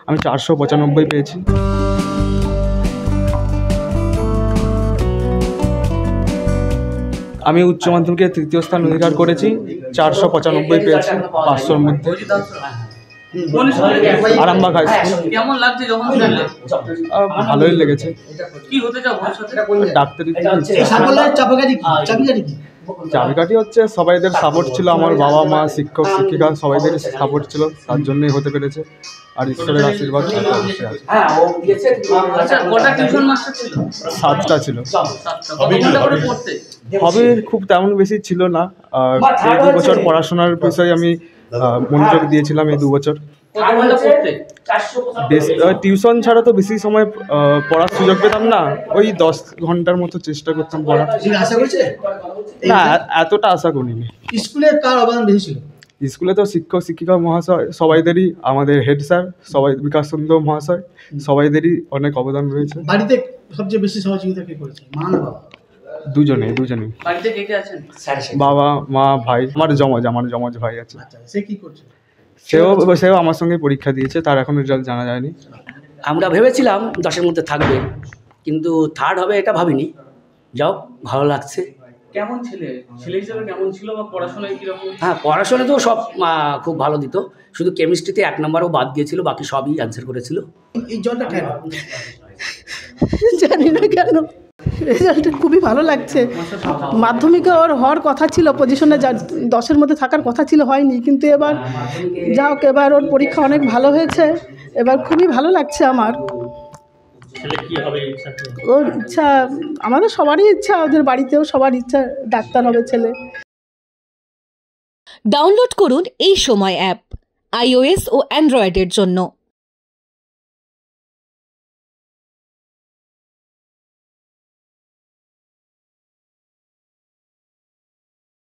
আমি 495 পেয়েছি। আমি উচ্চ মাধ্যমিকে তৃতীয় স্থান অধিকার করেছি, 495 পেয়েছি 500-র মধ্যে। Arambagh high school. কেমন লাগছে যখন শুনলে? ভালোই লেগেছে। কি হতে চাও ভবিষ্যতে? ডাক্তারি। চাবিকাঠি হচ্ছে সবাইদের সাপোর্ট ছিল, আমার বাবা মা শিক্ষক শিক্ষিকা সবাইদের সাপোর্ট ছিল, তার জন্যই হতে পেরেছে। আর ঈশ্বরের আশীর্বাদ অবশ্যই আছে। আচ্ছা, কটা টিউশন মাস্টার ছিল? 7টা ছিল। হবে খুব তেমন বেশি ছিল না। এই 2 বছর পড়াশোনার বিষয়ে আমি মনোযোগ দিয়েছিলাম। এই 2 বছর টিউশন ছাড়া তো বেশি সময় পড়ার সুযোগ পেতাম না। ওই 10 ঘন্টার মতো চেষ্টা করতাম পড়া। না, এতটা আশা করিনি। স্কুলে কার অবদান বেশি ছিল? স্কুলে তো শিক্ষক শিক্ষিকা মহাশয় সবাইদেরই, আমাদের হেড স্যার সবাই, বিকাশ চন্দ্র মহাশয় সবাইদেরই অনেক অবদান রয়েছে। বাড়িতে সবচেয়ে বেশি সহযোগিতা কে করেছে, মা না বাবা? দুজনেই। বাড়িতে কে কে আছেন? বাবা মা ভাই। আমার জমজ ভাই আছে। সে কি করছে? সেও আমার সঙ্গে পরীক্ষা দিয়েছে, তার এখন রেজাল্ট জানা যায়নি। আমরা ভেবেছিলাম 10-এর মধ্যে থাকবে, কিন্তু 3rd হবে এটা ভাবিনি। যাও, ভালো লাগছে। কেমন ছেলে হিসেবে কেমন ছিল বা পড়াশোনায় কিরকম? হ্যাঁ, পড়াশোনা তো সব খুব ভালো দিত, শুধু কেমিস্ট্রিতে 1 নম্বরও বাদ দিয়েছিল, বাকি সবই অ্যান্সার করেছিল। এই জলটা কেন জানি না কেন, রেজাল্ট খুবই ভালো লাগছে। মাধ্যমিকে ওর হওয়ার কথা ছিল, পজিশনে 10-এর মধ্যে থাকার কথা ছিল, হয়নি। কিন্তু এবার যা হোক, এবার ওর পরীক্ষা অনেক ভালো হয়েছে, এবার খুবই ভালো লাগছে আমার। ওর ইচ্ছা, আমাদের সবারই ইচ্ছা, ওদের বাড়িতেও সবার ইচ্ছা ডাক্তার হবে ছেলে। ডাউনলোড করুন এই সময় অ্যাপ iOS ও অ্যান্ড্রয়েডের জন্য।